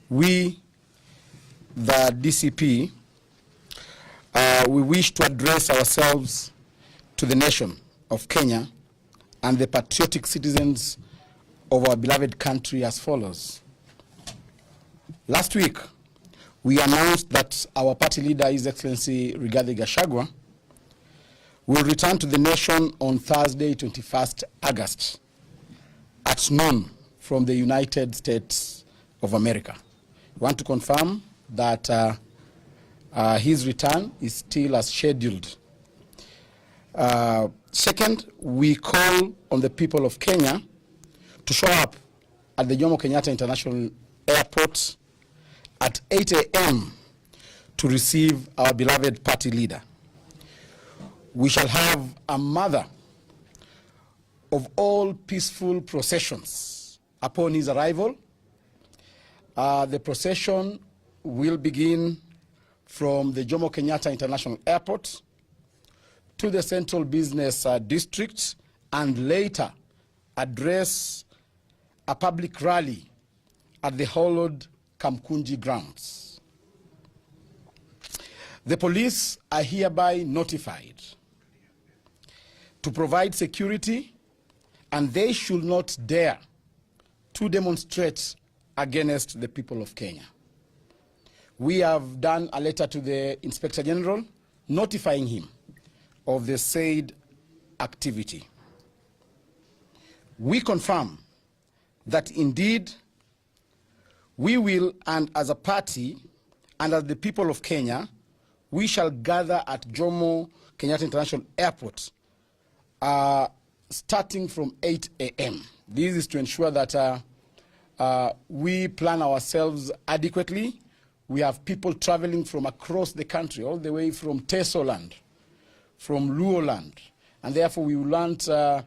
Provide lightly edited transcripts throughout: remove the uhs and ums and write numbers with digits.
we, the DCP, we wish to address ourselves to the nation of Kenya and the patriotic citizens of our beloved country as follows. Last week, we announced that our party leader, His Excellency Rigathi Gachagua, will return to the nation on Thursday, 21st August, at noon from the United States of America. We want to confirm that his return is still as scheduled. Second, we call on the people of Kenya to show up at the Jomo Kenyatta International Airport at 8 a.m. to receive our beloved party leader. We shall have a mother of all peaceful processions upon his arrival. The procession will begin from the Jomo Kenyatta International Airport to the Central Business District and later address a public rally at the hallowed Kamkunji grounds. The police are hereby notified to provide security, and they should not dare to demonstrate against the people of Kenya. We have done a letter to the Inspector General notifying him of the said activity. We confirm that indeed we will, and as a party and as the people of Kenya, we shall gather at Jomo Kenyatta International Airport starting from 8 a.m. This is to ensure that we plan ourselves adequately. We have people traveling from across the country, all the way from Tesoland, from Luoland, and therefore we want to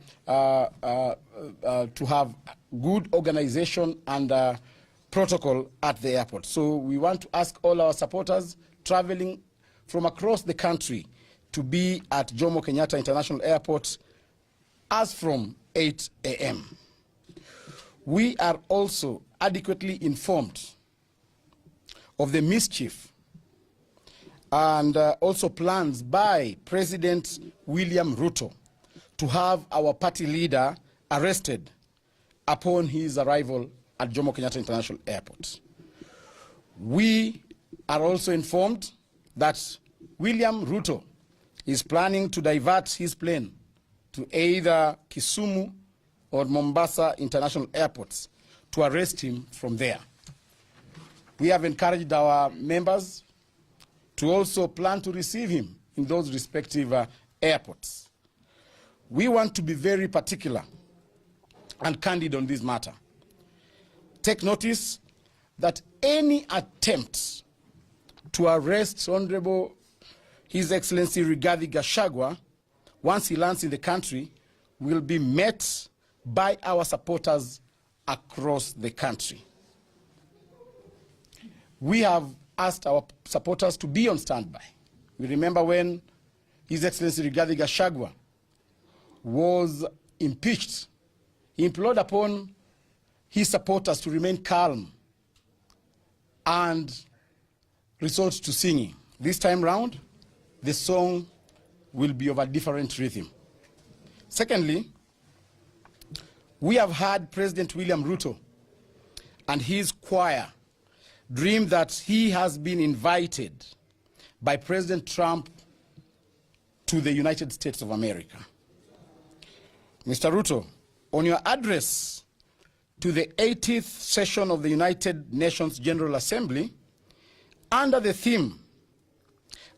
have good organization and protocol at the airport. So we want to ask all our supporters traveling from across the country to be at Jomo Kenyatta International Airport as from 8 a.m. We are also adequately informed of the mischief and also plans by President William Ruto to have our party leader arrested upon his arrival at Jomo Kenyatta International Airport. We are also informed that William Ruto is planning to divert his plane to either Kisumu or Mombasa International Airports to arrest him from there. We have encouraged our members to also plan to receive him in those respective airports. We want to be very particular and candid on this matter. Take notice that any attempt to arrest Honorable His Excellency Rigathi Gachagua once he lands in the country will be met by our supporters across the country. We have asked our supporters to be on standby. We remember when His Excellency Rigathi Gachagua was impeached, he implored upon his supporters to remain calm and resort to singing. This time round, the song will be of a different rhythm. Secondly, we have heard President William Ruto and his choir dream that he has been invited by President Trump to the United States of America. Mr. Ruto, on your address to the 80th session of the United Nations General Assembly, under the theme,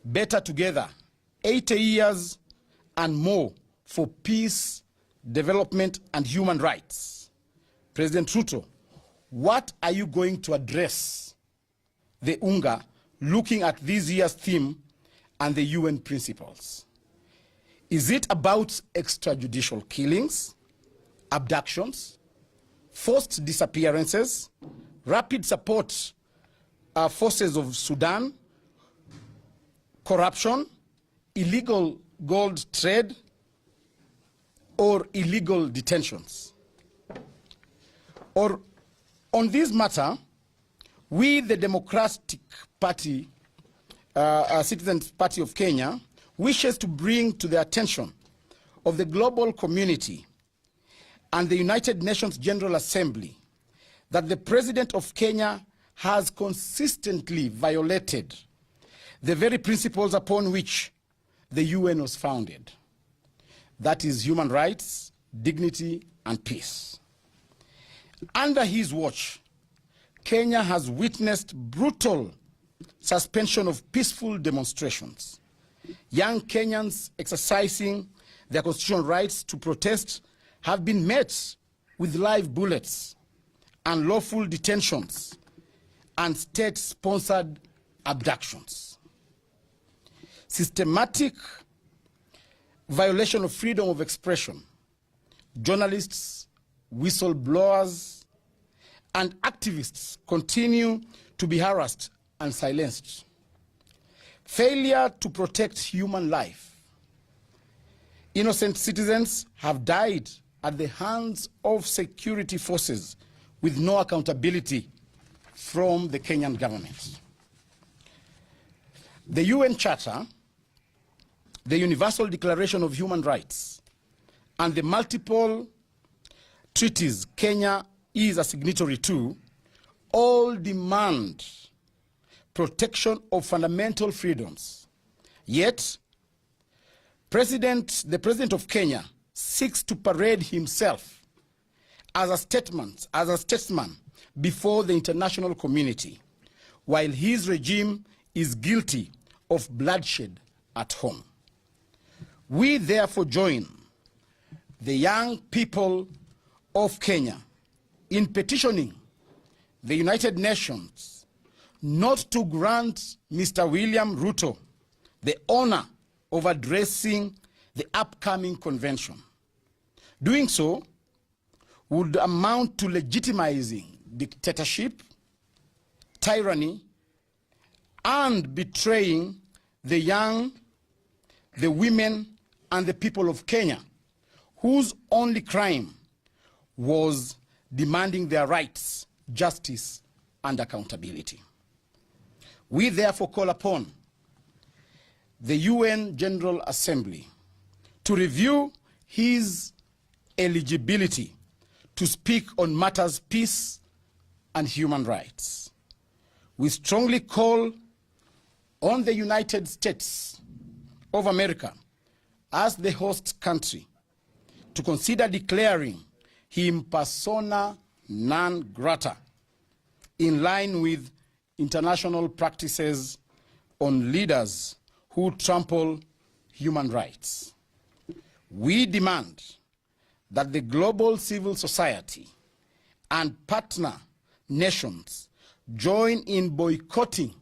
Better Together, 80 years and more for peace, development, and human rights. President Ruto, what are you going to address the UNGA looking at this year's theme and the UN principles? Is it about extrajudicial killings, abductions, forced disappearances, rapid support forces of Sudan, corruption, illegal gold trade, or illegal detentions? Or on this matter, We, the Democratic Party, Citizens Party of Kenya, wishes to bring to the attention of the global community and the United Nations General Assembly that the President of Kenya has consistently violated the very principles upon which the UN was founded. That is human rights, dignity, and peace. Under his watch, Kenya has witnessed brutal suspension of peaceful demonstrations. Young Kenyans exercising their constitutional rights to protest have been met with live bullets, unlawful detentions, and state-sponsored abductions. Systematic violation of freedom of expression. Journalists, whistleblowers, and activists continue to be harassed and silenced. Failure to protect human life. Innocent citizens have died at the hands of security forces with no accountability from the Kenyan government. The UN Charter, the Universal Declaration of Human Rights, and the multiple treaties Kenya is a signatory to all demand protection of fundamental freedoms. Yet, the President of Kenya seeks to parade himself as a statesman before the international community, while his regime is guilty of bloodshed at home. We therefore join the young people of Kenya in petitioning the United Nations not to grant Mr. William Ruto the honor of addressing the upcoming convention. Doing so would amount to legitimizing dictatorship, tyranny, and betraying the young, the women, and the people of Kenya, whose only crime was demanding their rights, justice, and accountability. We therefore call upon the UN General Assembly to review his eligibility to speak on matters peace and human rights. We strongly call on the United States of America as the host country to consider declaring him persona non grata in line with international practices on leaders who trample human rights. We demand that the global civil society and partner nations join in boycotting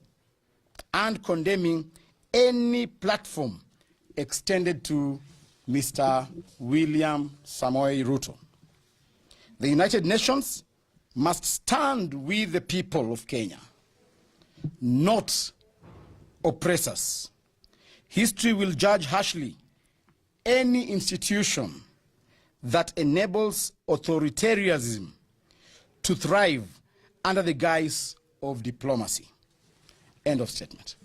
and condemning any platform extended to Mr. William Samoei Ruto. The United Nations must stand with the people of Kenya, not oppressors. History will judge harshly any institution that enables authoritarianism to thrive under the guise of diplomacy. End of statement.